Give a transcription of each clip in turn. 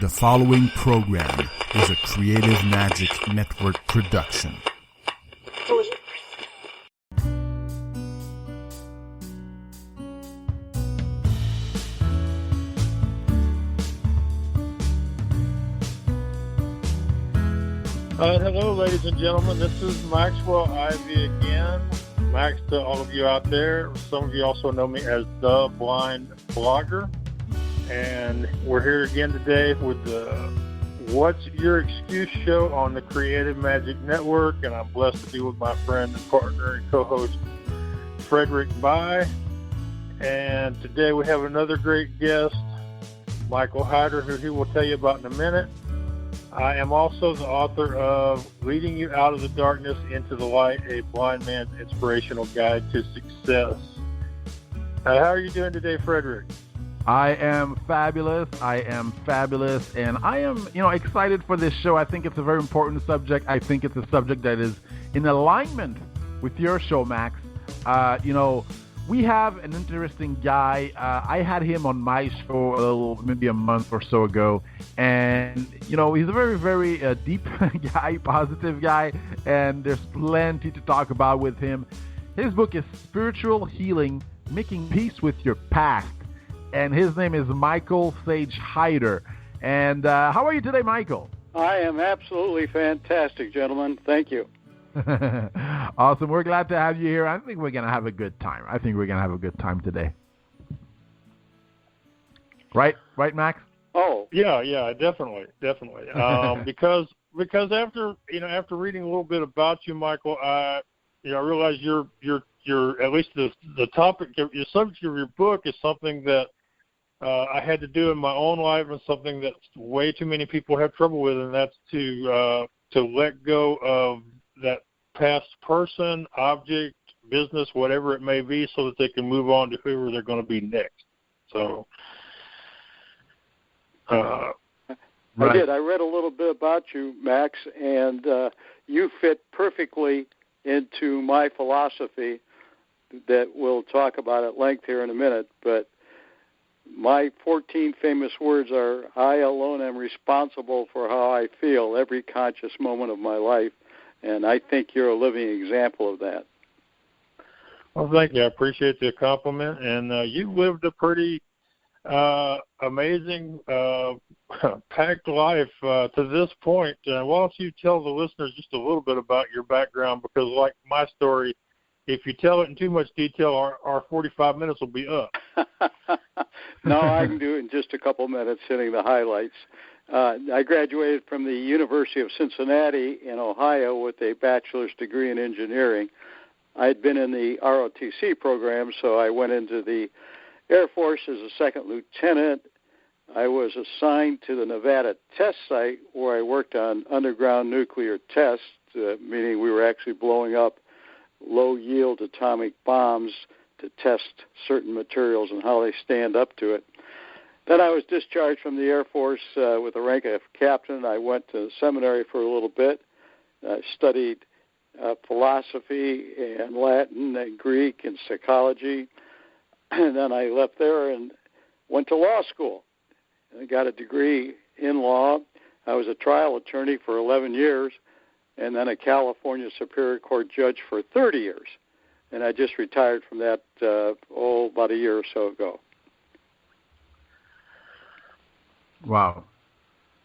The following program is a Creative Magic Network production. Hello, ladies and gentlemen. This is Maxwell Ivy again. Max to all of you out there. Some of you also know me as The Blind Blogger. And we're here again today with the What's Your Excuse show on the Creative Magic Network. And I'm blessed to be with my friend and partner and co-host, Frederick By. And today we have another great guest, Michael Hyder, who he will tell you about in a minute. I am also the author of Leading You Out of the Darkness into the Light, a Blind Man's Inspirational Guide to Success. How are you doing today, Frederick? I am fabulous. And I am, excited for this show. I think it's a very important subject. I think it's a subject that is in alignment with your show, Max. We have an interesting guy. I had him on my show maybe a month or so ago. And, he's a very, very deep guy, positive guy. And there's plenty to talk about with him. His book is Spiritual Healing, Making Peace with Your Past. And his name is Michael Sage Hyder. And how are you today, Michael? I am absolutely fantastic, gentlemen. Thank you. Awesome. We're glad to have you here. I think we're going to have a good time. Today. Right, Max? Oh, yeah, definitely. Because after reading a little bit about you, Michael, I realize you're at least the topic, your subject of your book is something that I had to do in my own life, and something that way too many people have trouble with, and that's to let go of that past person, object, business, whatever it may be, so that they can move on to whoever they're going to be next. So, I did. I read a little bit about you, Max, and you fit perfectly into my philosophy that we'll talk about at length here in a minute. But my 14 famous words are, I alone am responsible for how I feel every conscious moment of my life. And I think you're a living example of that. Well, thank you. I appreciate the compliment. And you've lived a pretty amazing, packed life to this point. Why don't you tell the listeners just a little bit about your background? Because like my story, if you tell it in too much detail, our 45 minutes will be up. No, I can do it in just a couple minutes, hitting the highlights. I graduated from the University of Cincinnati in Ohio with a bachelor's degree in engineering. I had been in the ROTC program, so I went into the Air Force as a second lieutenant. I was assigned to the Nevada test site where I worked on underground nuclear tests, meaning we were actually blowing up low-yield atomic bombs to test certain materials and how they stand up to it. Then I was discharged from the Air Force with the rank of captain. I went to seminary for a little bit. I studied philosophy and Latin and Greek and psychology. And then I left there and went to law school. And I got a degree in law. I was a trial attorney for 11 years and then a California Superior Court judge for 30 years. And I just retired from that, about a year or so ago. Wow.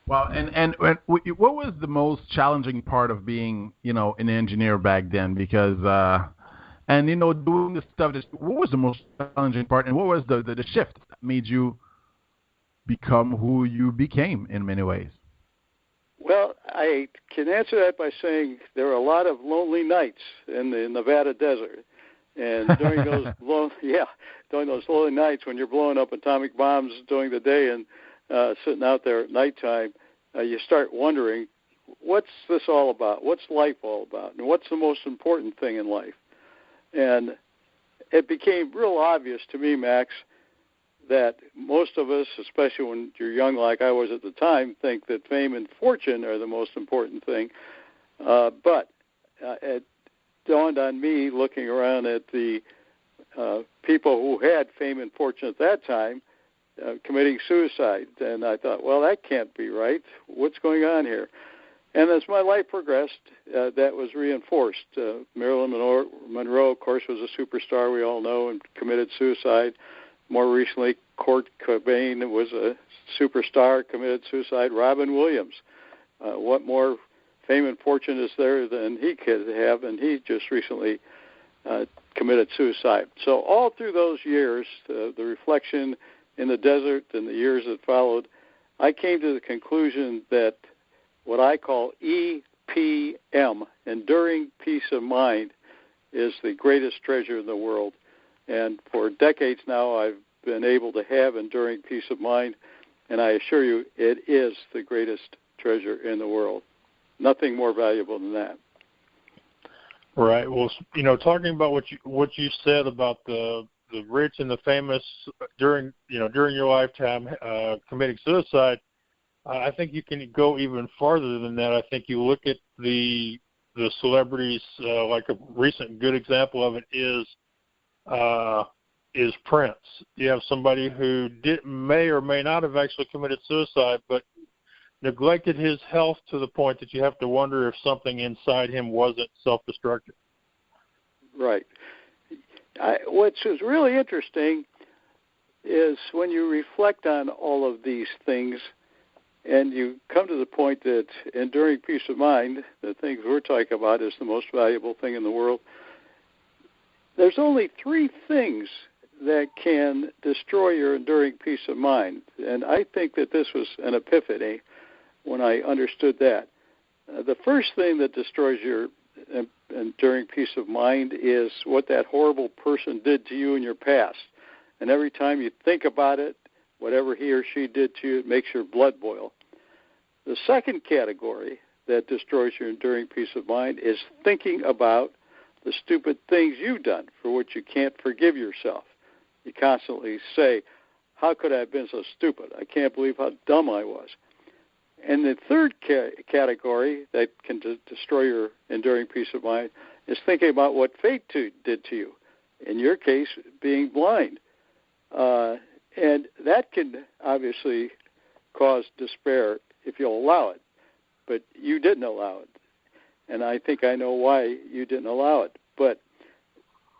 And what was the most challenging part of being, an engineer back then? Because, doing this stuff, what was the most challenging part? And what was the shift that made you become who you became in many ways? Well, I can answer that by saying there are a lot of lonely nights in the Nevada desert. And during those lonely nights when you're blowing up atomic bombs during the day and sitting out there at nighttime, you start wondering, what's this all about? What's life all about? And what's the most important thing in life? And it became real obvious to me, Max, that most of us, especially when you're young like I was at the time, think that fame and fortune are the most important thing. But it dawned on me, looking around at the people who had fame and fortune at that time, committing suicide. And I thought, well, that can't be right. What's going on here? And as my life progressed, that was reinforced. Marilyn Monroe, of course, was a superstar we all know and committed suicide. More recently, Kurt Cobain was a superstar, committed suicide. Robin Williams, what more fame and fortune is there than he could have, and he just recently committed suicide. So all through those years, the reflection in the desert and the years that followed, I came to the conclusion that what I call EPM, enduring peace of mind, is the greatest treasure in the world. And for decades now, I've been able to have enduring peace of mind, and I assure you, it is the greatest treasure in the world. Nothing more valuable than that. Right. Well, talking about what you said about the rich and the famous during your lifetime committing suicide, I think you can go even farther than that. I think you look at the celebrities, like a recent good example of it is Prince. You have somebody who may or may not have actually committed suicide, but neglected his health to the point that you have to wonder if something inside him wasn't self-destructive. Right. What's really interesting is when you reflect on all of these things and you come to the point that enduring peace of mind, the things we're talking about, is the most valuable thing in the world, there's only three things that can destroy your enduring peace of mind. And I think that this was an epiphany when I understood that. The first thing that destroys your enduring peace of mind is what that horrible person did to you in your past. And every time you think about it, whatever he or she did to you, it makes your blood boil. The second category that destroys your enduring peace of mind is thinking about the stupid things you've done for which you can't forgive yourself. You constantly say, how could I have been so stupid? I can't believe how dumb I was. And the third category that can destroy your enduring peace of mind is thinking about what fate did to you. In your case, being blind. And that can obviously cause despair if you'll allow it. But you didn't allow it. And I think I know why you didn't allow it. But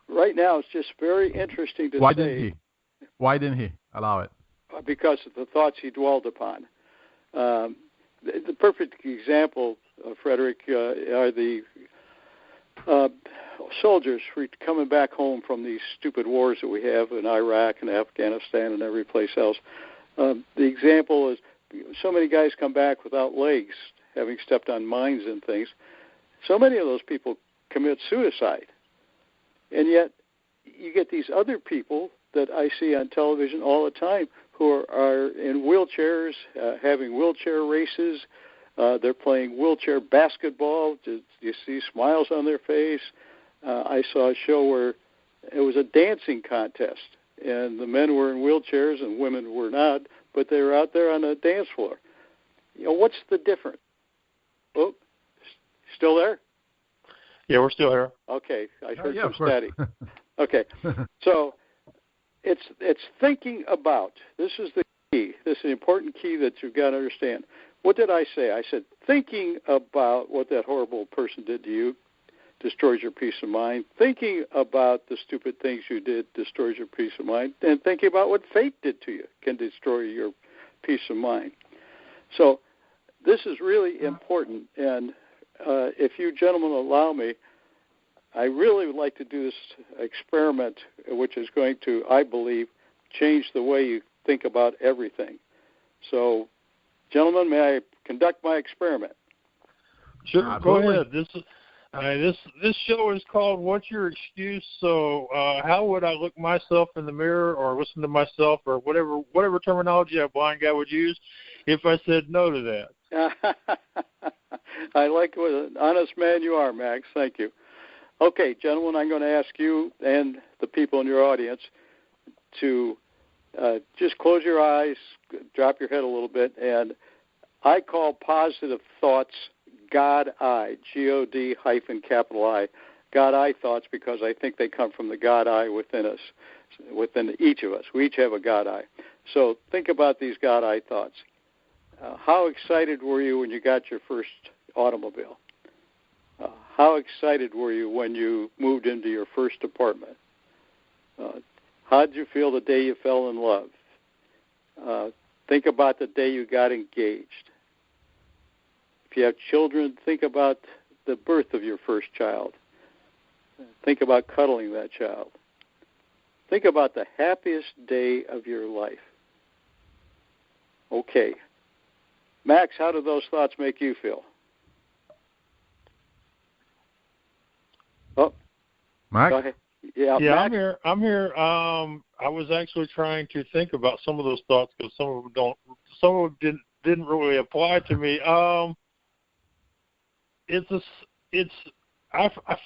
right now it's just very interesting to Why say. Why didn't he allow it? Because of the thoughts he dwelled upon. The perfect example, Frederick, are the soldiers coming back home from these stupid wars that we have in Iraq and Afghanistan and every place else. The example is so many guys come back without legs, having stepped on mines and things. So many of those people commit suicide. And yet you get these other people that I see on television all the time who are in wheelchairs, having wheelchair races. They're playing wheelchair basketball. You see smiles on their face. I saw a show where it was a dancing contest, and the men were in wheelchairs and women were not, but they were out there on a dance floor. What's the difference? Oh, still there? Yeah, we're still here. Okay, I heard some course. static. Okay, so it's thinking about. This is the key. This is an important key that you've got to understand. What did I say? I said thinking about what that horrible person did to you destroys your peace of mind. Thinking about the stupid things you did destroys your peace of mind. And thinking about what fate did to you can destroy your peace of mind. So this is really important. And if you gentlemen allow me, I really would like to do this experiment, which is going to, I believe, change the way you think about everything. So, gentlemen, may I conduct my experiment? Sure, Absolutely. go ahead. This show is called "What's Your Excuse?" So, how would I look myself in the mirror, or listen to myself, or whatever terminology a blind guy would use, if I said no to that? I like what an honest man you are, Max. Thank you. Okay, gentlemen, I'm going to ask you and the people in your audience to just close your eyes, drop your head a little bit, and I call positive thoughts God-I, G-O-D-I, God-I thoughts, because I think they come from the God-I within us, within each of us. We each have a God-I. So think about these God-eye thoughts. How excited were you when you got your first automobile? How excited were you when you moved into your first apartment? How did you feel the day you fell in love? Think about the day you got engaged. If you have children, think about the birth of your first child. Think about cuddling that child. Think about the happiest day of your life. Okay. Max, how do those thoughts make you feel? Oh, Max? go ahead. Yeah, Max? I'm here. I was actually trying to think about some of those thoughts because some of them didn't really apply to me. I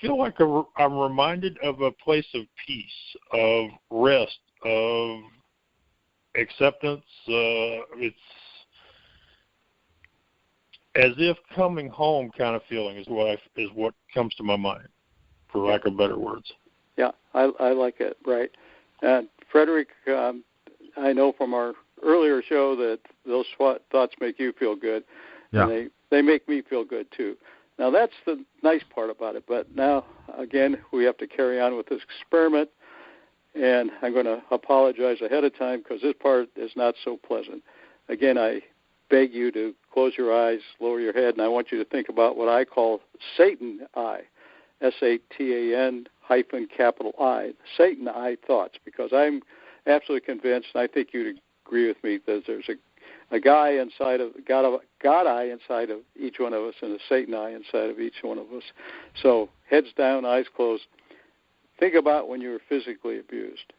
feel like I'm reminded of a place of peace, of rest, of acceptance. It's as if coming home kind of feeling is what comes to my mind, for lack of better words. Yeah, I like it, right. And Frederick, I know from our earlier show that those thoughts make you feel good, and they make me feel good too. Now, that's the nice part about it, but now, again, we have to carry on with this experiment, and I'm going to apologize ahead of time because this part is not so pleasant. Again, I beg you to close your eyes, lower your head, and I want you to think about what I call Satan eye, Satan capital I, Satan eye thoughts, because I'm absolutely convinced, and I think you'd agree with me, that there's a guy inside of God eye inside of each one of us, and a Satan eye inside of each one of us. So heads down, eyes closed. Think about when you were physically abused.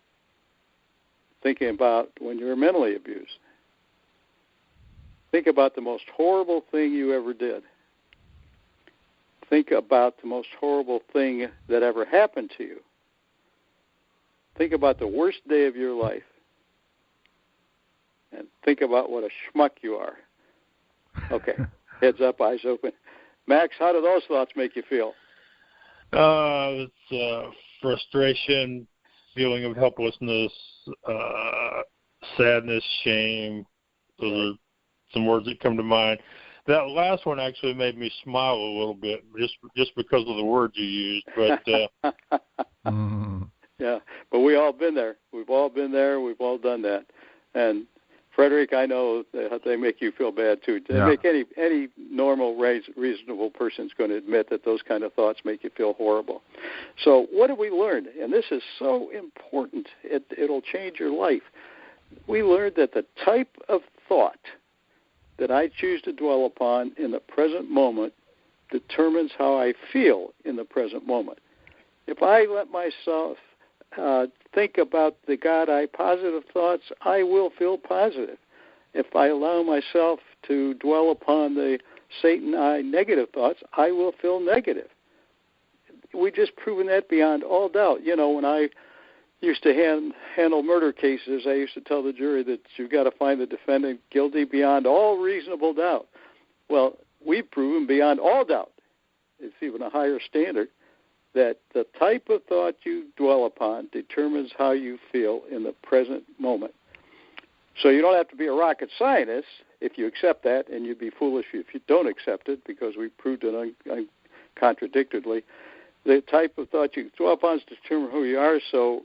Thinking about when you were mentally abused. Think about the most horrible thing you ever did. Think about the most horrible thing that ever happened to you. Think about the worst day of your life. And think about what a schmuck you are. Okay, heads up, eyes open. Max, how do those thoughts make you feel? It's frustration, feeling of helplessness, sadness, shame. Those are some words that come to mind. That last one actually made me smile a little bit, just because of the words you used. But yeah, but we all been there. We've all been there. We've all done that. And Frederick, I know that they make you feel bad too. They make any normal, reasonable person's going to admit that those kind of thoughts make you feel horrible. So what have we learned? And this is so important. It'll change your life. We learned that the type of thought that I choose to dwell upon in the present moment determines how I feel in the present moment. If I let myself think about the God eye positive thoughts, I will feel positive. If I allow myself to dwell upon the Satan eye negative thoughts, I will feel negative. We just proven that beyond all doubt. You know, when I used to handle murder cases, I used to tell the jury that you've got to find the defendant guilty beyond all reasonable doubt. Well, we've proven beyond all doubt, it's even a higher standard, that the type of thought you dwell upon determines how you feel in the present moment. So you don't have to be a rocket scientist if you accept that, and you'd be foolish if you don't accept it, because we proved it uncontradictedly. The type of thought you dwell upon is to determine who you are. So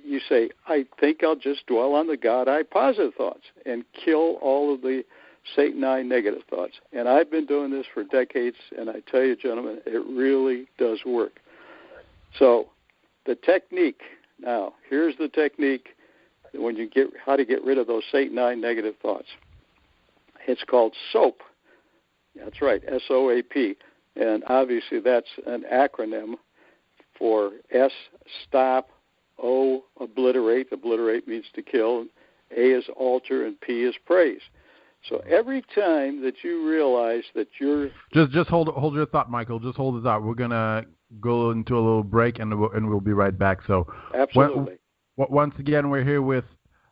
you say, I think I'll just dwell on the God eye positive thoughts and kill all of the Satan eye negative thoughts. And I've been doing this for decades, and I tell you, gentlemen, it really does work. So the technique, now, here's the technique when you how to get rid of those Satan eye negative thoughts. It's called SOAP. That's right, SOAP. And obviously that's an acronym for S, stop, O, obliterate. Obliterate means to kill. A is alter, and P is praise. So every time that you realize that you're... Just hold your thought, Michael. Just hold it out. We're going to go into a little break, and we'll be right back. So absolutely. Once again, we're here with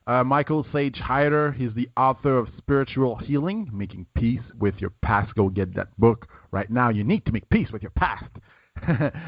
Michael Sage Hyder. He's the author of Spiritual Healing, Making Peace with Your Past. Go get that book right now. You need to make peace with your past.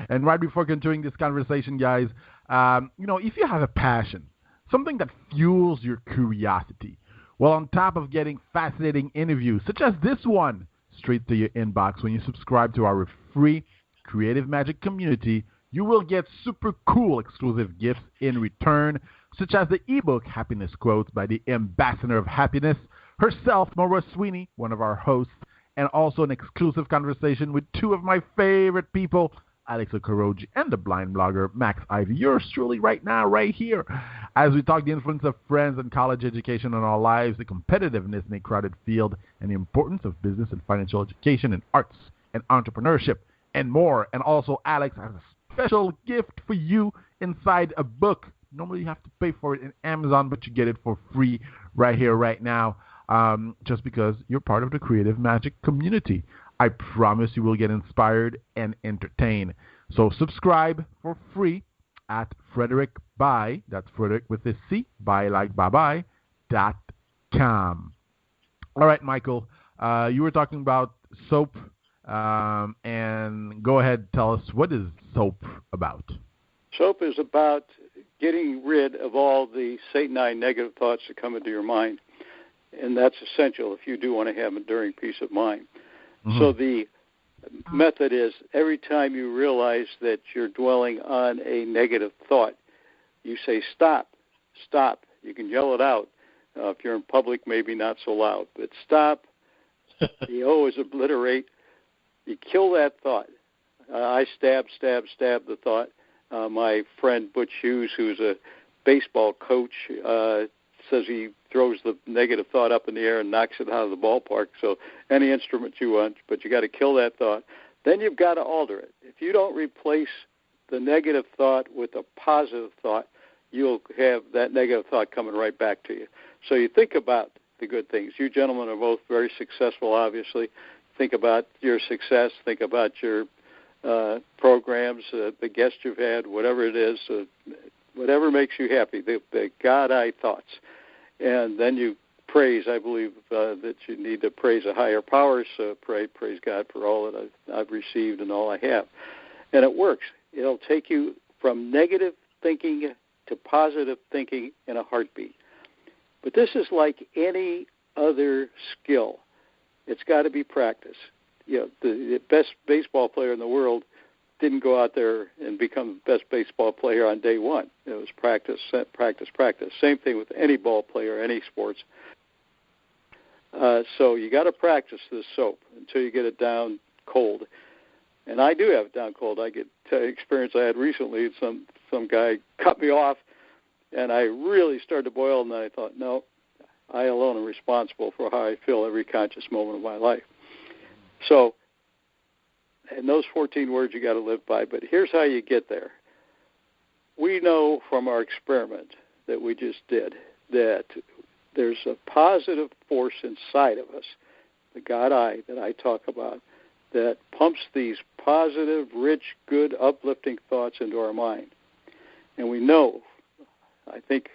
And right before continuing this conversation, guys, if you have a passion, something that fuels your curiosity. Well, on top of getting fascinating interviews, such as this one, straight to your inbox when you subscribe to our free Creative Magic community, you will get super cool exclusive gifts in return, such as the ebook Happiness Quotes by the Ambassador of Happiness, herself, Maura Sweeney, one of our hosts, and also an exclusive conversation with two of my favorite people, Alex Okoroji and the blind blogger Max Ivy. Yours truly right now, right here, as we talk the influence of friends and college education on our lives, the competitiveness in a crowded field, and the importance of business and financial education and arts and entrepreneurship and more. And also, Alex has a special gift for you inside a book. Normally you have to pay for it in Amazon, but you get it for free right here, right now, just because you're part of the Creative Magic community. I promise you will get inspired and entertained. So subscribe for free at Frederick By, that's Frederick with a C, by like bye.com. All right, Michael, you were talking about soap, and go ahead, tell us, what is soap about? Soap is about getting rid of all the Satanine negative thoughts that come into your mind, and that's essential if you do want to have an enduring peace of mind. Mm-hmm. So the method is every time you realize that you're dwelling on a negative thought, you say, stop, stop. You can yell it out. If you're in public, maybe not so loud, but stop. You always obliterate. You kill that thought. I stab the thought. My friend Butch Hughes, who's a baseball coach, says he throws the negative thought up in the air and knocks it out of the ballpark. So any instrument you want, but you got to kill that thought. Then you've got to alter it. If you don't replace the negative thought with a positive thought, you'll have that negative thought coming right back to you. So you think about the good things. You gentlemen are both very successful, obviously. Think about your success. Think about your programs, the guests you've had, whatever it is, whatever makes you happy, the God-eye thoughts. And then you praise. I believe that you need to praise a higher power, so praise God for all that I've received and all I have. And it works. It'll take you from negative thinking to positive thinking in a heartbeat. But this is like any other skill. It's got to be practiced. You know, the best baseball player in the world didn't go out there and become the best baseball player on day one. It was practice, practice, practice. Same thing with any ball player, any sports. So you got to practice this soap until you get it down cold. And I do have it down cold. I get experience I had recently. Some guy cut me off, and I really started to boil, and then I thought, no, I alone am responsible for how I feel every conscious moment of my life. So, and those 14 words you got to live by, but here's how you get there. We know from our experiment that we just did that there's a positive force inside of us, the God-I that I talk about, that pumps these positive, rich, good, uplifting thoughts into our mind. And we know, I think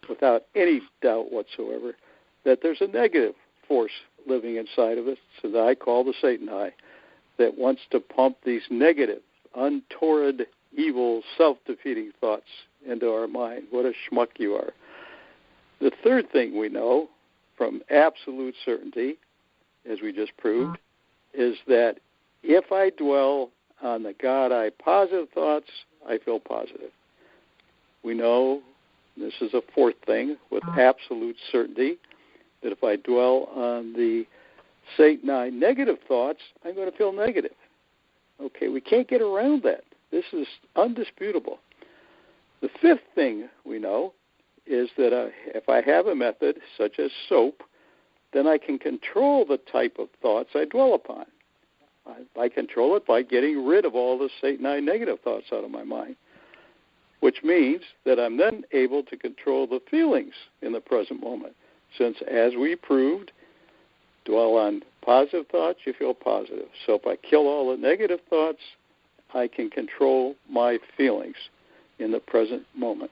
without any doubt whatsoever, that there's a negative force living inside of us, so that I call the Satan-I, that wants to pump these negative, untoward, evil, self-defeating thoughts into our mind. What a schmuck you are. The third thing we know from absolute certainty, as we just proved, is that if I dwell on the God-I positive thoughts, I feel positive. We know, this is a fourth thing, with absolute certainty, that if I dwell on the Satan-I negative thoughts, I'm going to feel negative. Okay, we can't get around that. This is undisputable. The fifth thing we know is that if I have a method such as soap, then I can control the type of thoughts I dwell upon. I control it by getting rid of all the Satan-I negative thoughts out of my mind, which means that I'm then able to control the feelings in the present moment. Since, as we proved, dwell on positive thoughts, you feel positive. So if I kill all the negative thoughts, I can control my feelings in the present moment.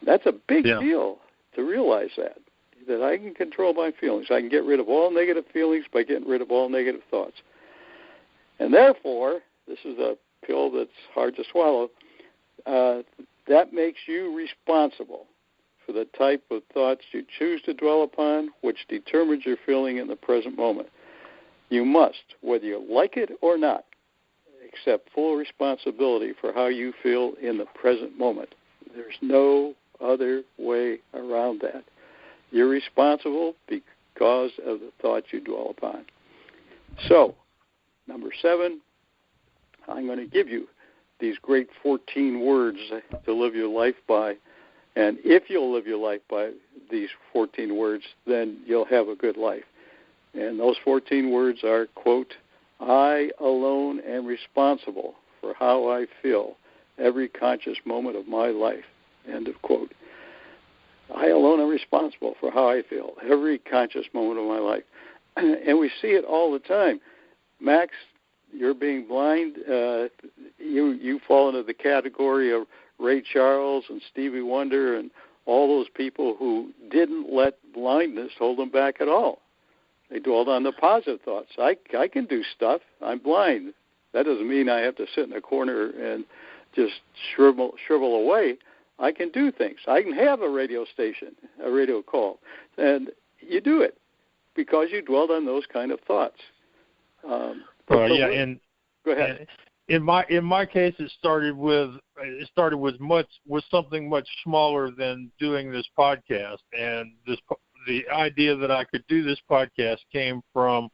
That's a big deal to realize that I can control my feelings. I can get rid of all negative feelings by getting rid of all negative thoughts. And therefore, this is a pill that's hard to swallow, that makes you responsible for the type of thoughts you choose to dwell upon, which determines your feeling in the present moment. You must, whether you like it or not, accept full responsibility for how you feel in the present moment. There's no other way around that. You're responsible because of the thoughts you dwell upon. So, number 7, I'm going to give you these great 14 words to live your life by. And if you'll live your life by these 14 words, then you'll have a good life. And those 14 words are, quote, I alone am responsible for how I feel every conscious moment of my life, end of quote. I alone am responsible for how I feel every conscious moment of my life. And we see it all the time. Max, you're being blind. You fall into the category of Ray Charles and Stevie Wonder and all those people who didn't let blindness hold them back at all. They dwelled on the positive thoughts. I can do stuff. I'm blind. That doesn't mean I have to sit in a corner and just shrivel away. I can do things. I can have a radio station, a radio call. And you do it because you dwelled on those kind of thoughts. And go ahead. In my case, it started with something much smaller than doing this podcast, and the idea that I could do this podcast came from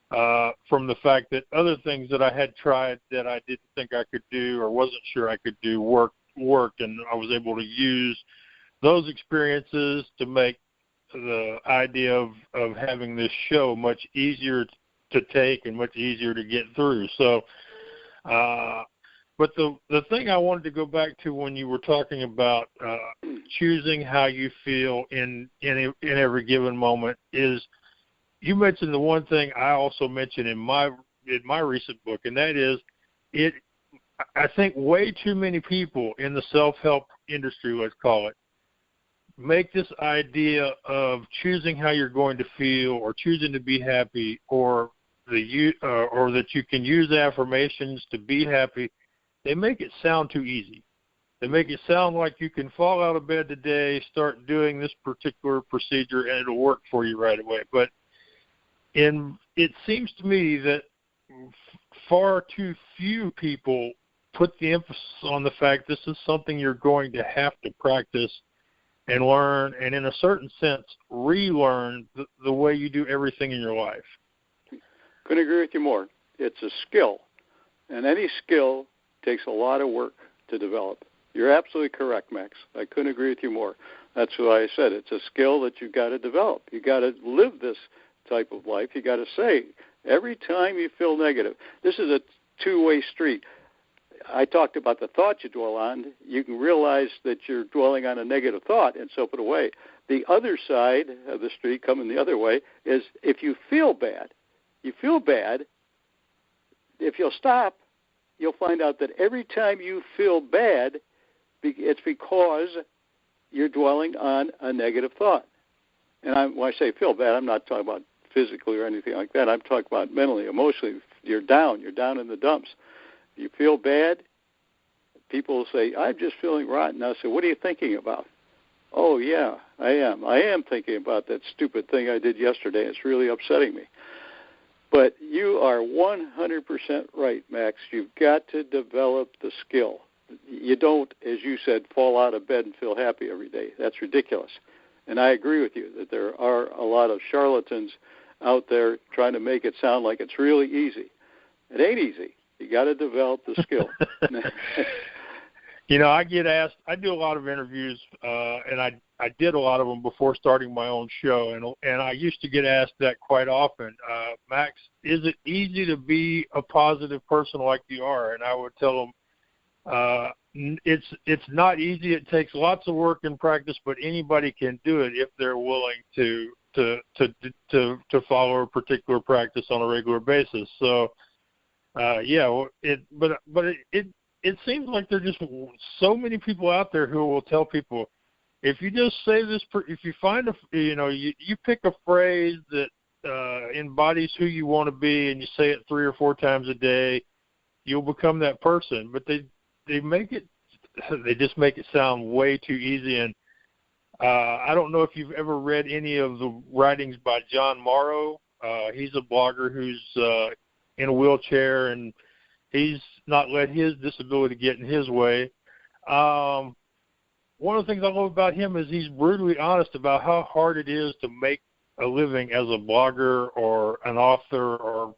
the fact that other things that I had tried that I didn't think I could do or wasn't sure I could do worked, and I was able to use those experiences to make the idea of having this show much easier to take and much easier to get through. So, but the thing I wanted to go back to when you were talking about choosing how you feel in every given moment is you mentioned the one thing I also mentioned in my recent book, and that is I think way too many people in the self-help industry, let's call it, make this idea of choosing how you're going to feel or choosing to be happy or that you can use affirmations to be happy. They make it sound too easy. They make it sound like you can fall out of bed today, start doing this particular procedure, and it'll work for you right away. But it seems to me that far too few people put the emphasis on the fact this is something you're going to have to practice and learn, and in a certain sense, relearn the way you do everything in your life. Couldn't agree with you more. It's a skill, and any skill takes a lot of work to develop. You're absolutely correct, Max. I couldn't agree with you more. That's why I said it's a skill that you've got to develop. You've got to live this type of life. You've got to say, every time you feel negative, this is a two-way street. I talked about the thought you dwell on. You can realize that you're dwelling on a negative thought and so put it away. The other side of the street, coming the other way, is if you feel bad, if you'll stop, you'll find out that every time you feel bad, it's because you're dwelling on a negative thought. And when I say feel bad, I'm not talking about physically or anything like that. I'm talking about mentally, emotionally. You're down in the dumps. You feel bad, people will say, I'm just feeling rotten. I'll say, what are you thinking about? Oh, yeah, I am. I am thinking about that stupid thing I did yesterday. It's really upsetting me. But you are 100% right, Max. You've got to develop the skill. You don't, as you said, fall out of bed and feel happy every day. That's ridiculous. And I agree with you that there are a lot of charlatans out there trying to make it sound like it's really easy. It ain't easy. You got to develop the skill. I get asked, I do a lot of interviews, and I did a lot of them before starting my own show, and I used to get asked that quite often. Max, is it easy to be a positive person like you are? And I would tell them, it's not easy. It takes lots of work and practice, but anybody can do it if they're willing to follow a particular practice on a regular basis. So, it seems like there are just so many people out there who will tell people, if you just say this, if you find you pick a phrase that embodies who you want to be and you say it 3 or 4 times a day, you'll become that person. But they just make it sound way too easy. And I don't know if you've ever read any of the writings by John Morrow. He's a blogger who's in a wheelchair, and he's not let his disability get in his way. One of the things I love about him is he's brutally honest about how hard it is to make a living as a blogger or an author, or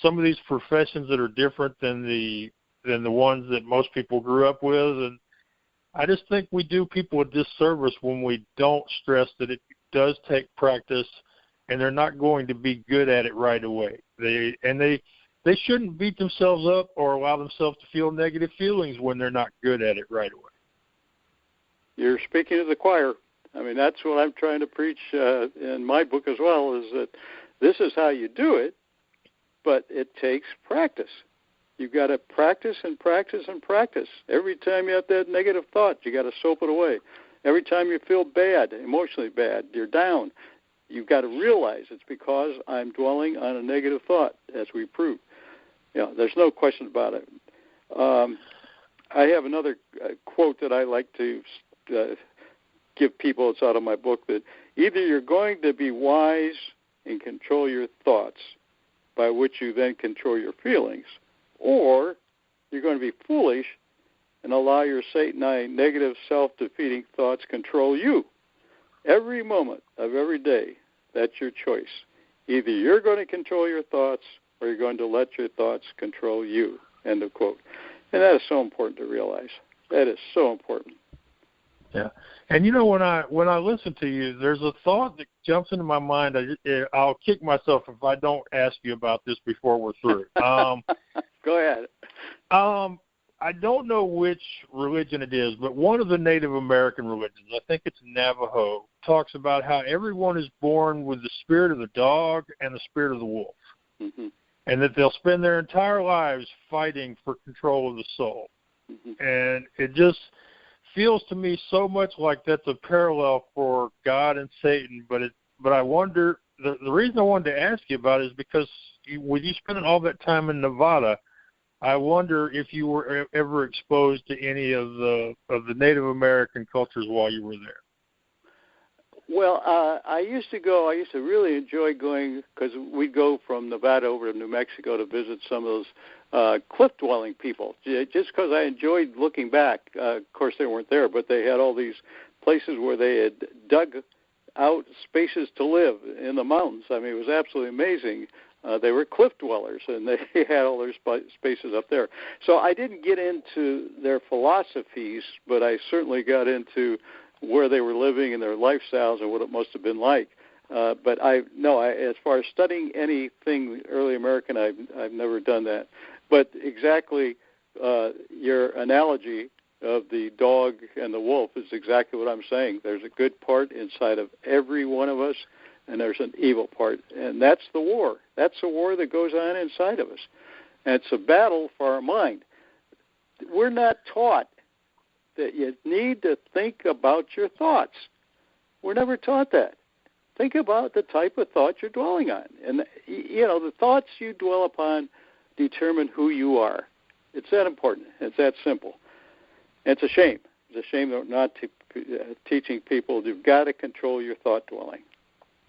some of these professions that are different than the ones that most people grew up with. And I just think we do people a disservice when we don't stress that it does take practice, and they're not going to be good at it right away. They shouldn't beat themselves up or allow themselves to feel negative feelings when they're not good at it right away. You're speaking to the choir. I mean, that's what I'm trying to preach in my book as well, is that this is how you do it, but it takes practice. You've got to practice and practice and practice. Every time you have that negative thought, you got to soap it away. Every time you feel bad, emotionally bad, you're down, you've got to realize it's because I'm dwelling on a negative thought, as we proved. There's no question about it. I have another quote that I like to give people. It's out of my book, that either you're going to be wise and control your thoughts, by which you then control your feelings, or you're going to be foolish and allow your Satanine, negative, self-defeating thoughts control you. Every moment of every day, that's your choice. Either you're going to control your thoughts, or you're going to let your thoughts control you. End of quote. And that is so important to realize. That is so important. Yeah. And when I listen to you, there's a thought that jumps into my mind. I'll kick myself if I don't ask you about this before we're through. Go ahead. I don't know which religion it is, but one of the Native American religions, I think it's Navajo, talks about how everyone is born with the spirit of the dog and the spirit of the wolf, mm-hmm. and that they'll spend their entire lives fighting for control of the soul. Mm-hmm. And it just feels to me so much like that's a parallel for God and Satan. But I wonder, the reason I wanted to ask you about it is because with you spending all that time in Nevada, I wonder if you were ever exposed to any of the Native American cultures while you were there. Well, I used to really enjoy going, because we'd go from Nevada over to New Mexico to visit some of those cliff-dwelling people, just because I enjoyed looking back. Of course, they weren't there, but they had all these places where they had dug out spaces to live in the mountains. I mean, it was absolutely amazing. They were cliff dwellers, and they had all their spaces up there. So I didn't get into their philosophies, but I certainly got into where they were living and their lifestyles and what it must have been like. But as far as studying anything early American, I've never done that. But exactly your analogy of the dog and the wolf is exactly what I'm saying. There's a good part inside of every one of us, and there's an evil part, and that's the war. That's the war that goes on inside of us, and it's a battle for our mind. We're not taught that you need to think about your thoughts. We're never taught that. Think about the type of thought you're dwelling on, and the thoughts you dwell upon determine who you are. It's that important. It's that simple. And it's a shame. It's a shame that we're not teaching people you've got to control your thought dwelling.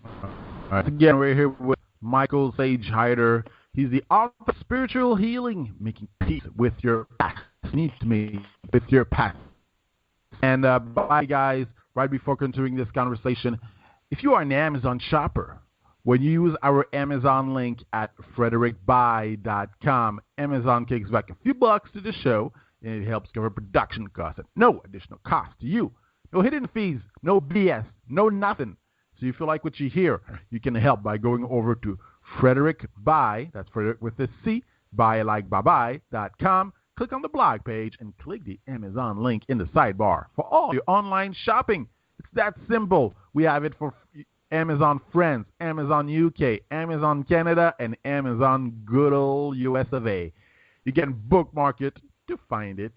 All right. Again, we're here with Michael Sage Hyder. He's the author of Spiritual Healing, Making Peace with Your Past. Needs to me with your past. And bye, guys. Right before continuing this conversation, if you are an Amazon shopper, when you use our Amazon link at frederickbuy.com, Amazon kicks back a few bucks to the show, and it helps cover production costs at no additional cost to you. No hidden fees, no BS, no nothing. So you feel like what you hear, you can help by going over to Frederick Buy, that's Frederick with a C, buylikebuy.com. Click on the blog page and click the Amazon link in the sidebar for all your online shopping. It's that simple. We have it for Amazon France, Amazon UK, Amazon Canada, and Amazon good old US of A. You can bookmark it to find it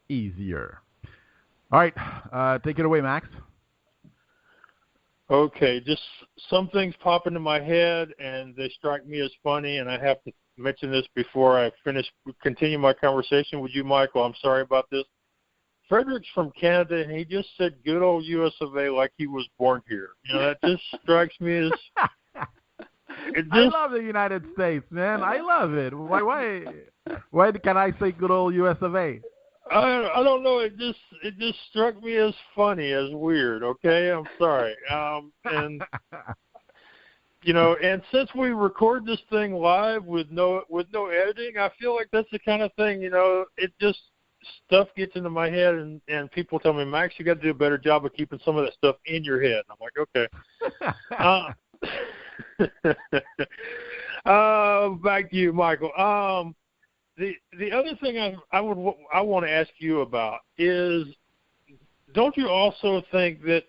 easier. All right, take it away, Max. Okay, just some things pop into my head, and they strike me as funny, and I have to mention this before I continue my conversation with you, Michael. I'm sorry about this. Frederick's from Canada, and he just said good old US of A like he was born here. That just strikes me as... I love the United States, man. I love it. Why can I say good old US of A? I don't know. It just struck me as funny, as weird. Okay, I'm sorry. And and since we record this thing live with no editing, I feel like that's the kind of thing. It just stuff gets into my head, and people tell me, Max, you got to do a better job of keeping some of that stuff in your head. And I'm like, okay. Back to you, Michael. The other thing I want to ask you about is, don't you also think that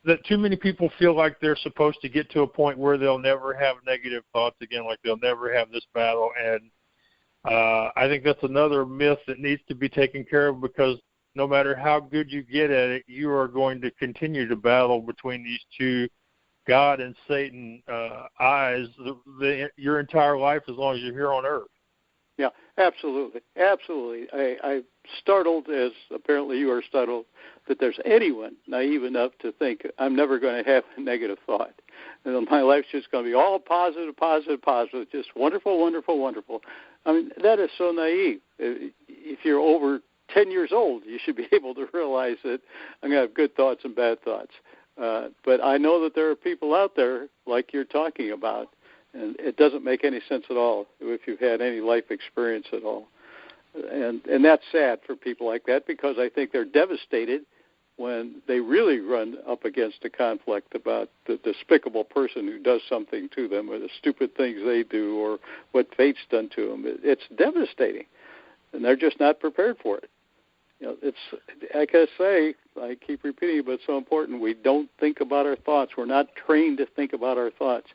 that too many people feel like they're supposed to get to a point where they'll never have negative thoughts again, like they'll never have this battle? And I think that's another myth that needs to be taken care of, because no matter how good you get at it, you are going to continue to battle between these two, God and Satan, eyes, your entire life as long as you're here on earth. Yeah, absolutely. I'm startled, as apparently you are startled, that there's anyone naive enough to think I'm never going to have a negative thought. And my life's just going to be all positive, just wonderful, wonderful, wonderful. I mean, that is so naive. If you're over 10 years old, you should be able to realize that I'm going to have good thoughts and bad thoughts. But I know that there are people out there like you're talking about, and it doesn't make any sense at all if you've had any life experience at all. And that's sad for people like that, because I think they're devastated when they really run up against a conflict about the despicable person who does something to them, or the stupid things they do, or what fate's done to them. It's devastating, and they're just not prepared for it. It's, like I say, I keep repeating it, but it's so important. We don't think about our thoughts. We're not trained to think about our thoughts.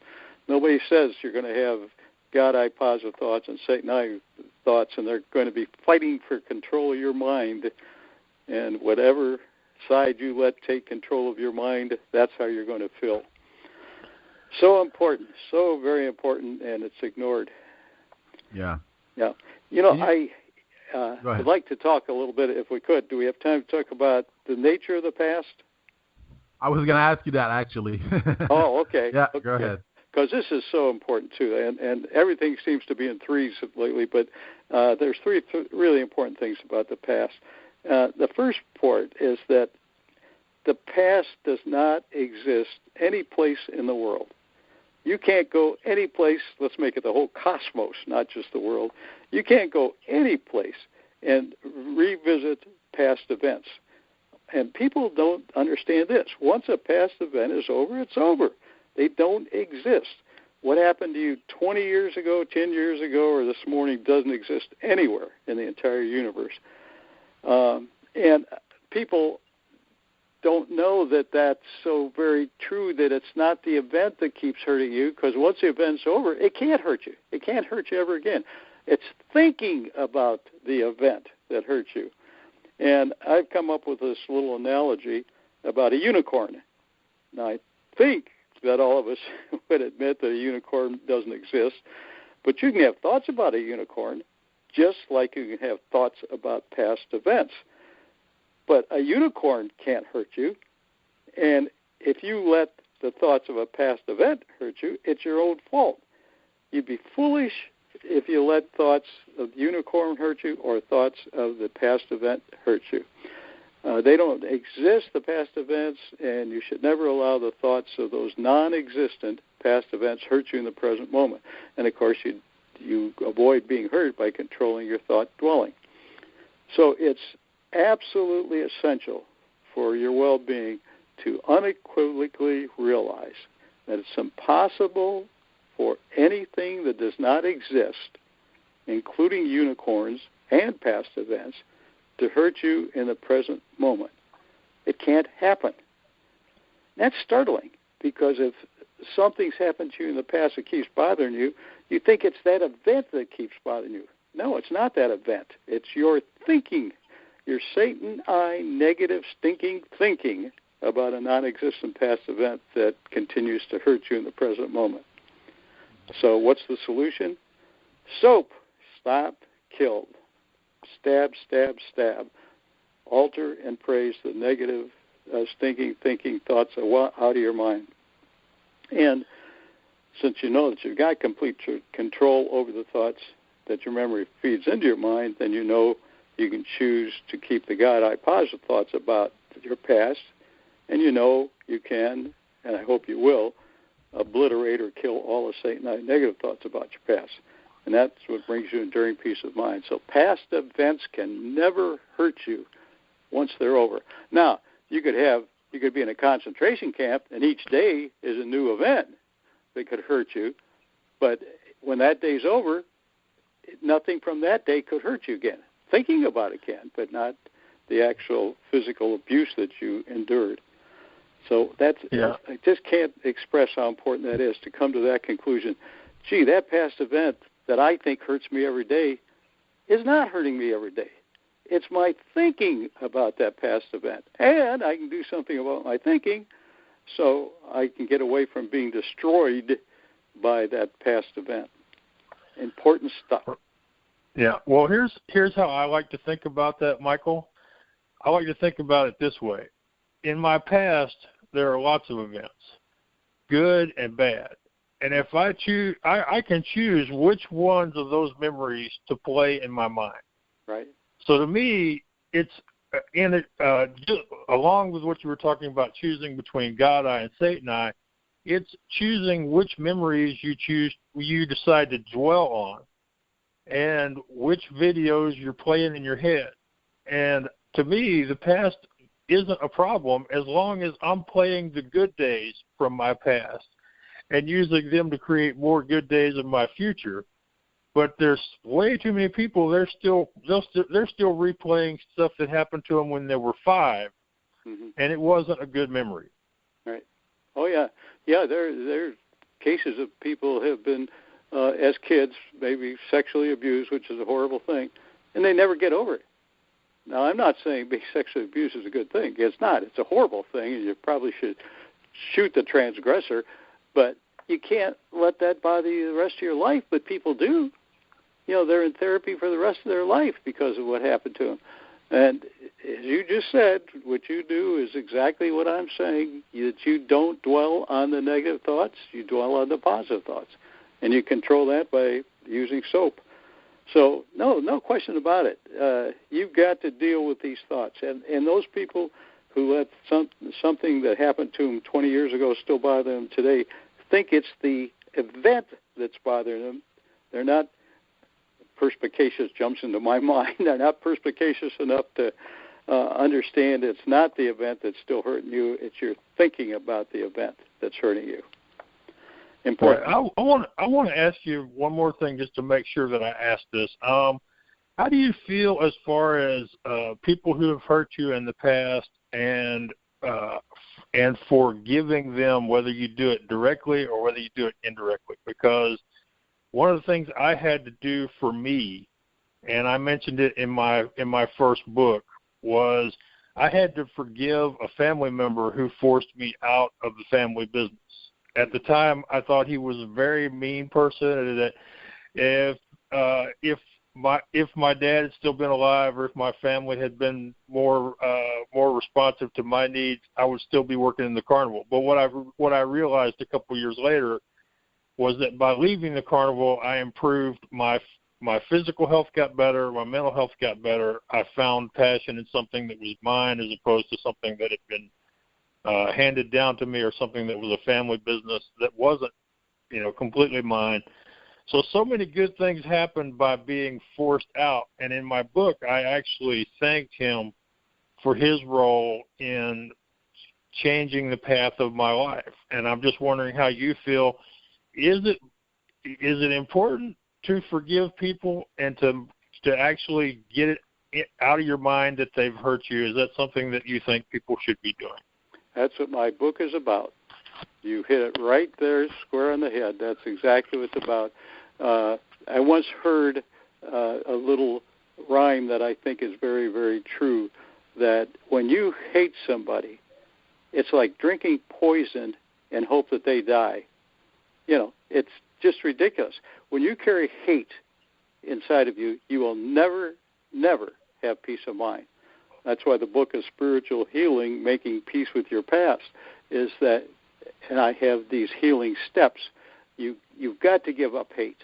Nobody says you're going to have God-I positive thoughts and Satan-I thoughts, and they're going to be fighting for control of your mind. And whatever side you let take control of your mind, that's how you're going to feel. So important, so very important, and it's ignored. Yeah. Yeah. I'd like to talk a little bit, if we could. Do we have time to talk about the nature of the past? I was going to ask you that, actually. Oh, okay. Yeah, okay. Go ahead. Because this is so important, too, and everything seems to be in threes lately, but there's three really important things about the past. The first part is that the past does not exist any place in the world. You can't go any place, let's make it the whole cosmos, not just the world. You can't go any place and revisit past events. And people don't understand this. Once a past event is over, it's over. They don't exist. What happened to you 20 years ago, 10 years ago, or this morning doesn't exist anywhere in the entire universe. And people don't know that that's so very true, that it's not the event that keeps hurting you, because once the event's over, it can't hurt you. It can't hurt you ever again. It's thinking about the event that hurts you. And I've come up with this little analogy about a unicorn. Now, I think that all of us would admit that a unicorn doesn't exist, but you can have thoughts about a unicorn just like you can have thoughts about past events. But a unicorn can't hurt you, and if you let the thoughts of a past event hurt you, it's your own fault. You'd be foolish if you let thoughts of the unicorn hurt you or thoughts of the past event hurt you. They don't exist, the past events, and you should never allow the thoughts of those non-existent past events hurt you in the present moment. And, of course, you avoid being hurt by controlling your thought dwelling. So it's absolutely essential for your well-being to unequivocally realize that it's impossible for anything that does not exist, including unicorns and past events, to hurt you in the present moment. It can't happen. That's startling, because if something's happened to you in the past that keeps bothering you, you think it's that event that keeps bothering you. No, it's not that event. It's your thinking, your Satan-I negative, stinking thinking about a non-existent past event that continues to hurt you in the present moment. So what's the solution? Soap. Stop. Killed. Stab, stab, stab. alter and praise the negative, stinking thinking thoughts out of your mind. And since you know that you've got complete control over the thoughts that your memory feeds into your mind, then you know you can choose to keep the God-eye positive thoughts about your past, and you know you can, and I hope you will, obliterate or kill all the Satan-eye negative thoughts about your past. And that's what brings you enduring peace of mind. So past events can never hurt you once they're over. Now, you could be in a concentration camp, and each day is a new event that could hurt you. But when that day's over, nothing from that day could hurt you again. Thinking about it can, but not the actual physical abuse that you endured. So I just can't express how important that is to come to that conclusion. Gee, that past event that I think hurts me every day is not hurting me every day. It's my thinking about that past event. And I can do something about my thinking so I can get away from being destroyed by that past event. Important stuff. Yeah. Well, here's how I like to think about that, Michael. I like to think about it this way. In my past, there are lots of events, good and bad. And if I choose, I can choose which ones of those memories to play in my mind. Right. So to me, it's along with what you were talking about, choosing between God-eye and Satan-eye, it's choosing which memories you decide to dwell on, and which videos you're playing in your head. And to me, the past isn't a problem as long as I'm playing the good days from my past and using them to create more good days in my future. But there's way too many people, they're still replaying stuff that happened to them when they were 5, and it wasn't a good memory. Right. Oh, yeah. Yeah, there are cases of people who have been, as kids, maybe sexually abused, which is a horrible thing, and they never get over it. Now, I'm not saying being sexually abused is a good thing. It's not. It's a horrible thing, and you probably should shoot the transgressor, but you can't let that bother you the rest of your life, but people do. You know, they're in therapy for the rest of their life because of what happened to them. And as you just said, what you do is exactly what I'm saying, that you don't dwell on the negative thoughts, you dwell on the positive thoughts. And you control that by using soap. So, no question about it. You've got to deal with these thoughts. And those people who let something that happened to them 20 years ago still bother them today think it's the event that's bothering them. They're not perspicacious, jumps into my mind. They're not perspicacious enough to understand it's not the event that's still hurting you. It's your thinking about the event that's hurting you. Important. Right. I want to ask you one more thing just to make sure that I ask this. How do you feel as far as people who have hurt you in the past and forgiving them, whether you do it directly or whether you do it indirectly? Because one of the things I had to do for me, and I mentioned it in my first book, was I had to forgive a family member who forced me out of the family business. At the time, I thought he was a very mean person, and that if my dad had still been alive, or if my family had been more responsive to my needs, I would still be working in the carnival. But what I realized a couple years later was that by leaving the carnival, I improved my physical health got better, my mental health got better. I found passion in something that was mine as opposed to something that had been handed down to me, or something that was a family business that wasn't, completely mine. So many good things happened by being forced out. And in my book, I actually thanked him for his role in changing the path of my life. And I'm just wondering how you feel. Is it important to forgive people and to actually get it out of your mind that they've hurt you? Is that something that you think people should be doing? That's what my book is about. You hit it right there, square on the head. That's exactly what it's about. I once heard a little rhyme that I think is very, very true, that when you hate somebody, it's like drinking poison and hope that they die. It's just ridiculous. When you carry hate inside of you, you will never, never have peace of mind. That's why the book is Spiritual Healing, Making Peace with Your Past, is that, and I have these healing steps. You've got to give up hate.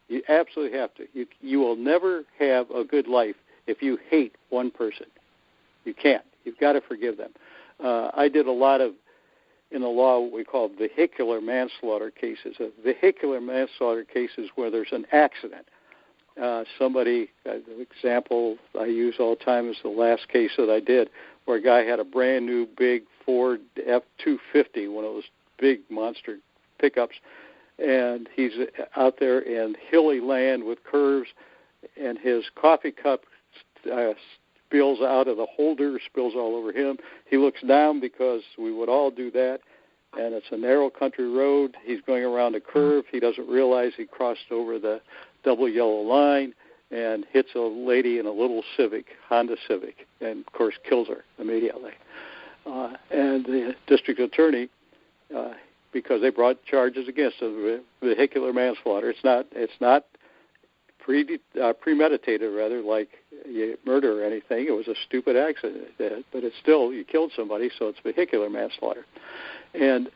You absolutely have to. You will never have a good life if you hate one person. You can't. You've got to forgive them. I did a lot of, in the law, what we call vehicular manslaughter cases. A vehicular manslaughter case is where there's an accident. Somebody, the example I use all the time is the last case that I did, where a guy had a brand new big Ford F-250, one of those big monster pickups, and he's out there in hilly land with curves, and his coffee cup spills out of the holder, spills all over him. He looks down because we would all do that, and it's a narrow country road. He's going around a curve. He doesn't realize he crossed over the double yellow line and hits a lady in a little Honda Civic, and, of course, kills her immediately. And the district attorney, because they brought charges against him, vehicular manslaughter. It's not premeditated, rather, like murder or anything. It was a stupid accident, but it's still, you killed somebody, so it's vehicular manslaughter. And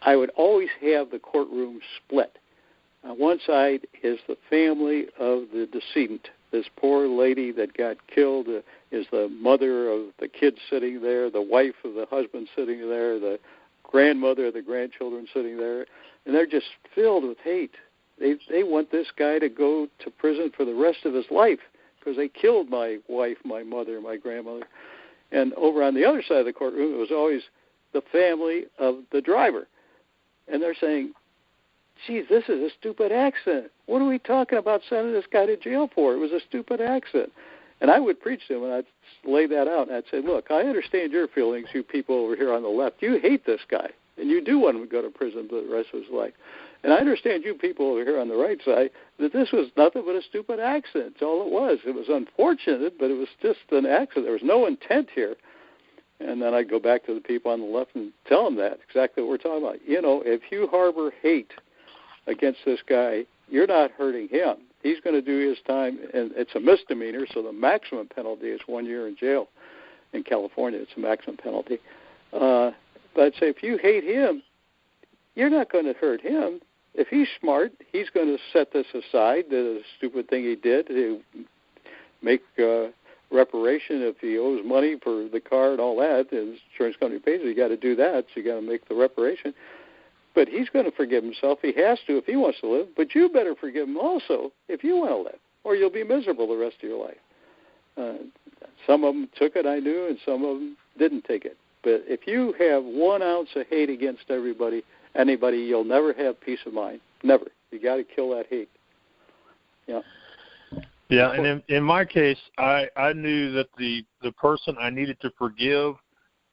I would always have the courtroom split. On one side is the family of the decedent. This poor lady that got killed is the mother of the kids sitting there, the wife of the husband sitting there, the grandmother of the grandchildren sitting there, and they're just filled with hate. They want this guy to go to prison for the rest of his life because they killed my wife, my mother, my grandmother. And over on the other side of the courtroom, it was always the family of the driver. And they're saying, geez, this is a stupid accident. What are we talking about sending this guy to jail for? It was a stupid accident. And I would preach to them, and I'd lay that out, and I'd say, look, I understand your feelings, you people over here on the left. You hate this guy, and you do want him to go to prison for the rest of his life. And I understand you people over here on the right side that this was nothing but a stupid accident. That's all it was. It was unfortunate, but it was just an accident. There was no intent here. And then I'd go back to the people on the left and tell them that, exactly what we're talking about. You know, if you harbor hate against this guy, you're not hurting him. He's going to do his time, and it's a misdemeanor, so the maximum penalty is 1 year in jail. In California, it's a maximum penalty. But I'd say if you hate him, you're not going to hurt him. If he's smart, he's going to set this aside, the stupid thing he did, to make reparation if he owes money for the car and all that. The insurance company pays it. You got to do that, so you got to make the reparation. But he's going to forgive himself. He has to if he wants to live. But you better forgive him also if you want to live, or you'll be miserable the rest of your life. Some of them took it, I knew, and some of them didn't take it. But if you have 1 ounce of hate against anybody, you'll never have peace of mind. Never. You got to kill that hate. Yeah. Yeah, and in my case, I knew that the person I needed to forgive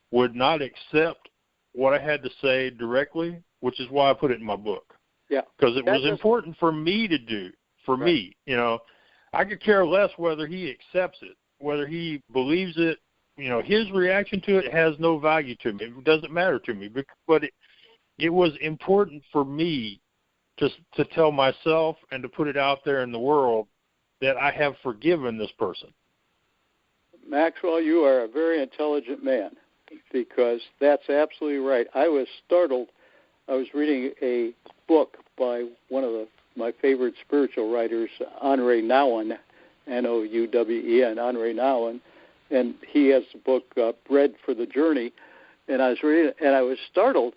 would not accept what I had to say directly, which is why I put it in my book. Yeah. Because it was important for me to do, for me. You know, I could care less whether he accepts it, whether he believes it. You know, his reaction to it has no value to me. It doesn't matter to me. But it was important for me to tell myself and to put it out there in the world that I have forgiven this person. Maxwell, you are a very intelligent man, because that's absolutely right. I was startled. I was reading a book by one of my favorite spiritual writers, Henri Nouwen, Nouwen, Henri Nouwen, and he has the book Bread for the Journey. And I was reading it, and I was startled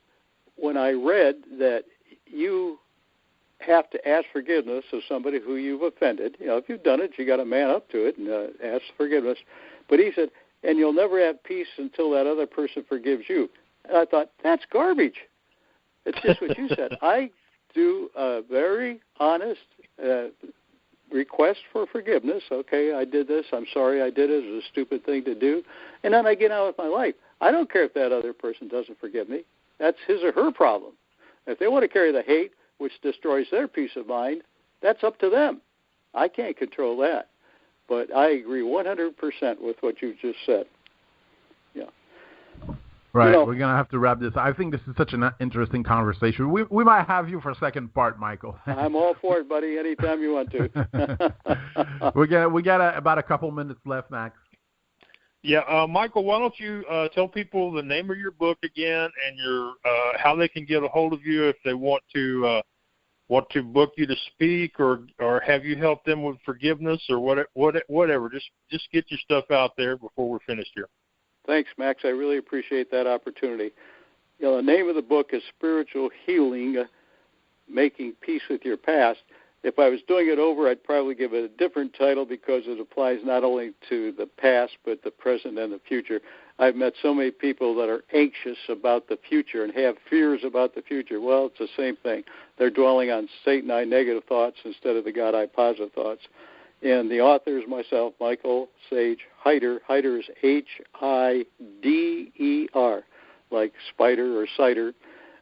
when I read that you have to ask forgiveness of somebody who you've offended. You know, if you've done it, you got to man up to it and ask forgiveness. But he said, and you'll never have peace until that other person forgives you. And I thought, that's garbage. It's just what you said. I do a very honest request for forgiveness. Okay, I did this. I'm sorry I did it. It was a stupid thing to do. And then I get on with my life. I don't care if that other person doesn't forgive me. That's his or her problem. If they want to carry the hate, which destroys their peace of mind, that's up to them. I can't control that. But I agree 100% with what you just said. Yeah. Right. You know, we're going to have to wrap this. I think this is such an interesting conversation. We might have you for a second part, Michael. I'm all for it, buddy, anytime you want to. we got about a couple minutes left, Max. Yeah, Michael, why don't you tell people the name of your book again and your how they can get a hold of you if they want to book you to speak or have you help them with forgiveness or whatever. Just get your stuff out there before we're finished here. Thanks, Max. I really appreciate that opportunity. The name of the book is Spiritual Healing, Making Peace with Your Past. If I was doing it over, I'd probably give it a different title because it applies not only to the past but the present and the future. I've met so many people that are anxious about the future and have fears about the future. Well, it's the same thing. They're dwelling on Satan I negative thoughts instead of the God I positive thoughts. And the author is myself, Michael Sage Heider. Heider is Hider, like spider or cider.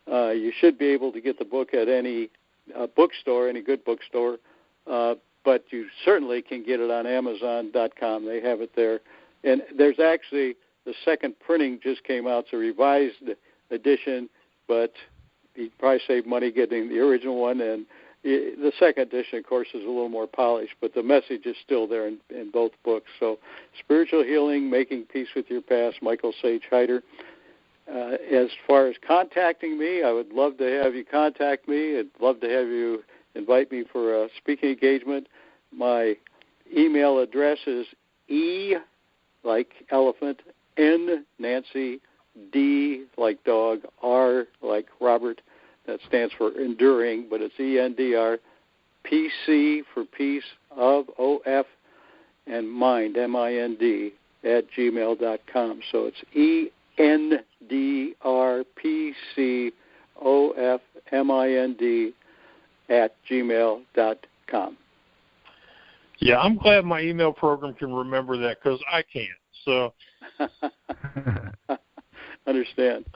You should be able to get the book at any bookstore, any good bookstore, but you certainly can get it on Amazon.com. They have it there. And there's actually the second printing just came out. It's a revised edition, but you'd probably save money getting the original one. And the second edition, of course, is a little more polished, but the message is still there in both books. So Spiritual Healing, Making Peace with Your Past, Michael Sage Heider. As far as contacting me, I would love to have you contact me. I'd love to have you invite me for a speaking engagement. My email address is E like elephant, N Nancy, D like dog, R like Robert. That stands for enduring, but it's ENDR, PC for peace of OF, and mind, MIND, at gmail.com. So it's ENDRPCOFMIND at gmail.com. Yeah, I'm glad my email program can remember that because I can't. So understand.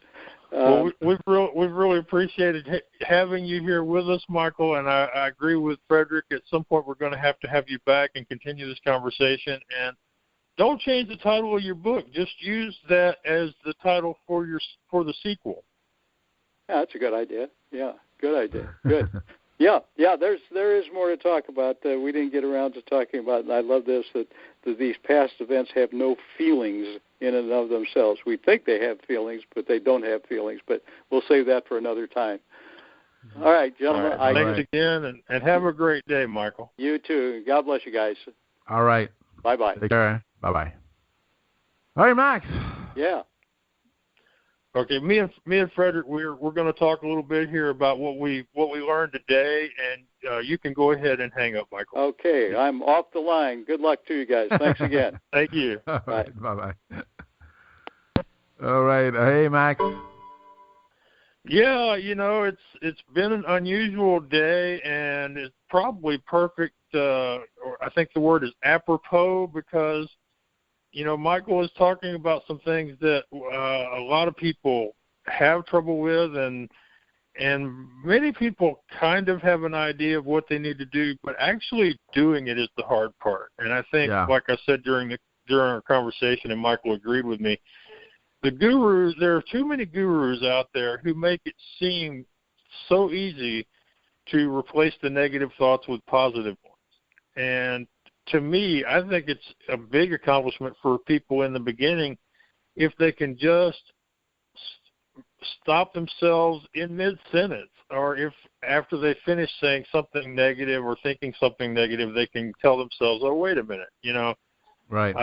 Well, we've really appreciated having you here with us, Michael, and I agree with Frederick. At some point, we're going to have you back and continue this conversation. And don't change the title of your book. Just use that as the title for the sequel. Yeah, that's a good idea. Yeah, good idea. Good. Yeah. There is more to talk about that we didn't get around to talking about. And I love this that these past events have no feelings in and of themselves. We think they have feelings, but they don't have feelings. But we'll save that for another time. All right, gentlemen. All right. Thanks again, and have a great day, Michael. You too. God bless you guys. All right. Bye-bye. Take care. Bye-bye. All right, Max. Yeah. Okay, me and Frederick, we're going to talk a little bit here about what we learned today, and you can go ahead and hang up, Michael. Okay, I'm off the line. Good luck to you guys. Thanks again. Thank you. All right, bye-bye. All right, hey, Max. Yeah, it's been an unusual day, and it's probably perfect. Or I think the word is apropos because. Michael is talking about some things that a lot of people have trouble with, and many people kind of have an idea of what they need to do, but actually doing it is the hard part. And I think, like I said during our conversation, and Michael agreed with me, there are too many gurus out there who make it seem so easy to replace the negative thoughts with positive ones. And to me, I think it's a big accomplishment for people in the beginning if they can just stop themselves in mid-sentence, or if after they finish saying something negative or thinking something negative, they can tell themselves, "Oh, wait a minute," Right.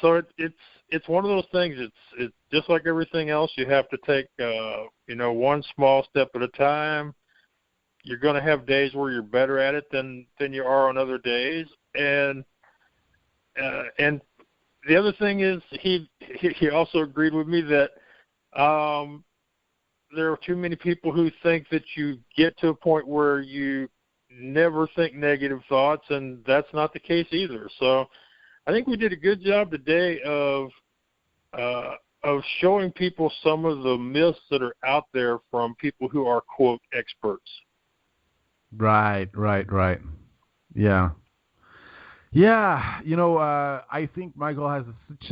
So it's one of those things. It's just like everything else. You have to take one small step at a time. You're going to have days where you're better at it than you are on other days, and the other thing is he also agreed with me that there are too many people who think that you get to a point where you never think negative thoughts, and that's not the case either. So I think we did a good job today of showing people some of the myths that are out there from people who are, quote, experts. Right. Yeah. I think Michael has such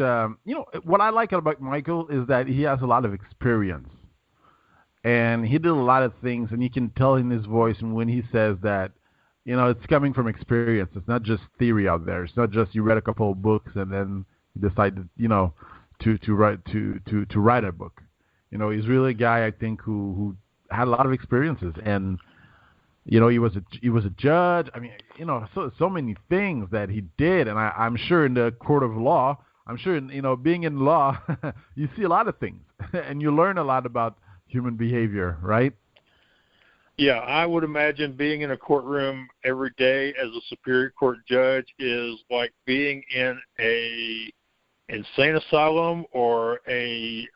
what I like about Michael is that he has a lot of experience. And he did a lot of things, and you can tell in his voice and when he says that, it's coming from experience. It's not just theory out there. It's not just you read a couple of books and then he decided, to write a book. He's really a guy, I think, who had a lot of experiences, and he was a judge. I mean, so many things that he did, and I'm sure in the court of law, I'm sure being in law, you see a lot of things, and you learn a lot about human behavior, right? Yeah, I would imagine being in a courtroom every day as a Superior Court judge is like being in a insane asylum or a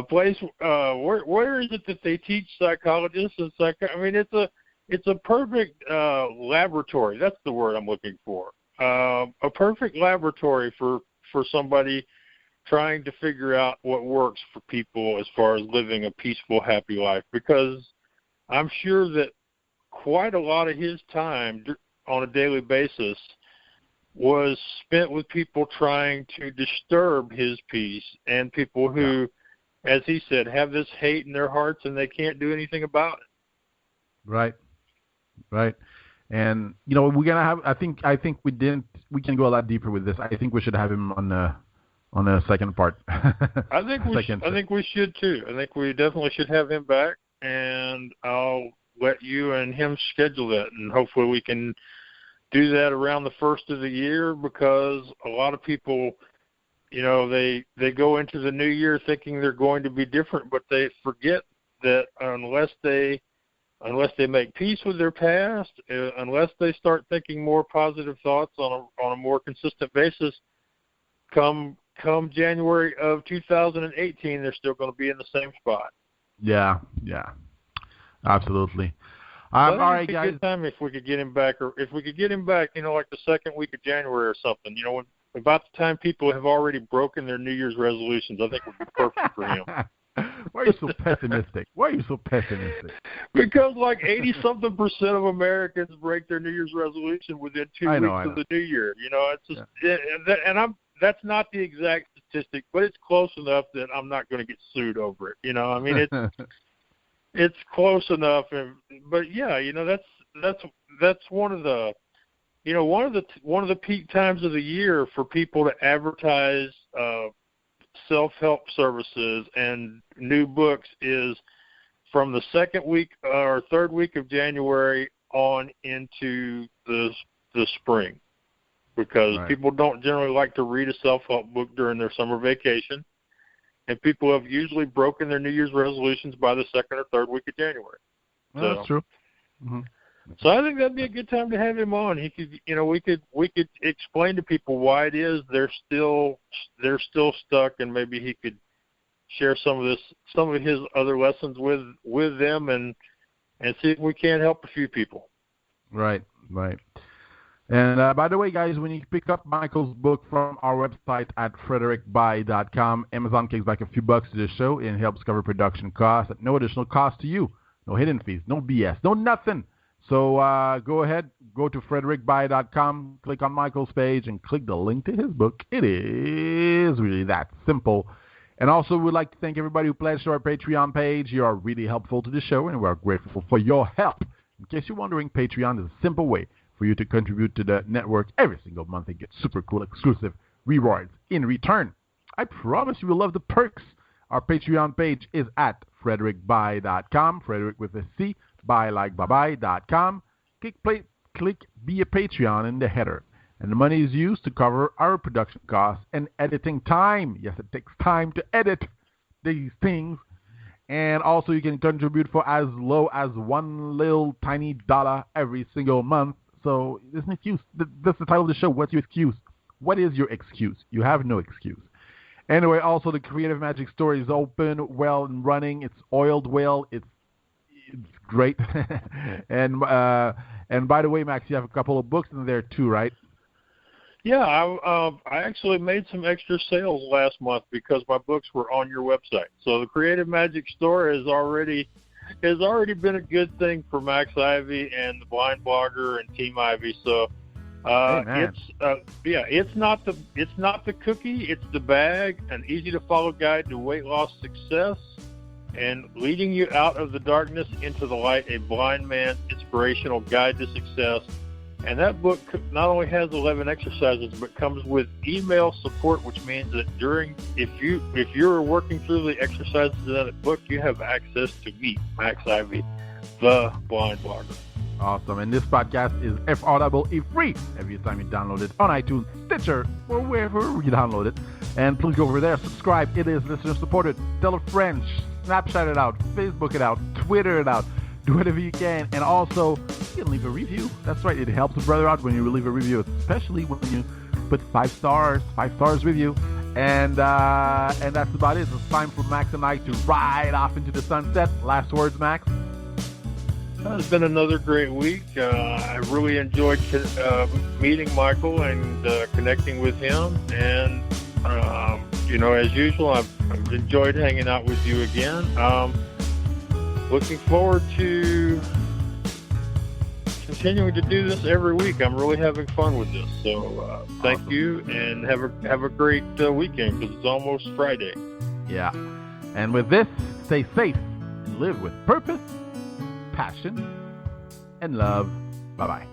place. Where is it that they teach psychologists and I mean, it's a perfect laboratory. That's the word I'm looking for. A perfect laboratory for somebody trying to figure out what works for people as far as living a peaceful, happy life, because I'm sure that quite a lot of his time on a daily basis was spent with people trying to disturb his peace and people who, as he said, have this hate in their hearts and they can't do anything about it. Right. And we're gonna have. I think we can go a lot deeper with this. I think we should have him on the second part. I think we should too. I think we definitely should have him back, and I'll let you and him schedule that, and hopefully we can do that around the first of the year, because a lot of people, they go into the new year thinking they're going to be different, but they forget that unless they make peace with their past, unless they start thinking more positive thoughts on a more consistent basis, come January of 2018, they're still going to be in the same spot. Yeah, absolutely. All right, guys. Good time if we could get him back, like the second week of January or something. When about the time people have already broken their New Year's resolutions, I think would be perfect for him. Why are you so pessimistic? Because like 80-something% of Americans break their New Year's resolution within 2 weeks of the New Year. It's just, that's not the exact statistic, but it's close enough that I'm not going to get sued over it. It's close enough, but yeah, that's one of the peak times of the year for people to advertise self-help services and new books is from the second week or third week of January on into the spring, because people don't generally like to read a self-help book during their summer vacation, and people have usually broken their New Year's resolutions by the second or third week of January. Well, that's true. Mm-hmm. So I think that'd be a good time to have him on. He could, we could explain to people why it is they're still stuck, and maybe he could share some of his other lessons with them, and see if we can't help a few people. Right. And by the way, guys, when you pick up Michael's book from our website at frederickbuy.com, Amazon kicks back a few bucks to the show and helps cover production costs at no additional cost to you. No hidden fees, no BS, no nothing. So go ahead, go to frederickbuy.com, click on Michael's page, and click the link to his book. It is really that simple. And also, we'd like to thank everybody who pledged to our Patreon page. You are really helpful to the show, and we're grateful for your help. In case you're wondering, Patreon is a simple way for you to contribute to the network every single month and get super cool exclusive rewards in return. I promise you will love the perks. Our Patreon page is at frederickbuy.com, Frederick with a C, buy.com. Click Be a Patreon in the header. And the money is used to cover our production costs and editing time. Yes, it takes time to edit these things. And also you can contribute for as low as $1 little tiny dollar every single month. So there's no excuse. That's the title of the show. What's your excuse? What is your excuse? You have no excuse. Anyway, also the Creative Magic Store is open, well and running. It's oiled well. It's great. And by the way, Max, you have a couple of books in there too, right? Yeah, I actually made some extra sales last month because my books were on your website. So the Creative Magic Store has already been a good thing for Max Ivy and the Blind Blogger and Team Ivy. So it's not the cookie, it's the bag, an easy to follow guide to weight loss success and leading you out of the darkness into the light, a blind man's inspirational guide to success. And that book not only has 11 exercises, but comes with email support, which means that if you're working through the exercises in that book, you have access to me, Max Ivy, the blind blogger. Awesome. And this podcast is FREE free every time you download it on iTunes, Stitcher, or wherever you download it. And please go over there, subscribe. It is listener supported. Tell a friend, Snapchat it out, Facebook it out, Twitter it out. Do whatever you can. And also, you can leave a review. That's right. It helps a brother out when you leave a review, especially when you put 5 stars review. And that's about it. It's time for Max and I to ride off into the sunset. Last words, Max? It's been another great week. I really enjoyed meeting Michael and connecting with him. And, as usual, I've enjoyed hanging out with you again. Looking forward to continuing to do this every week. I'm really having fun with this. So thank you, and have a great weekend, because it's almost Friday. Yeah. And with this, stay safe and live with purpose, passion, and love. Bye-bye.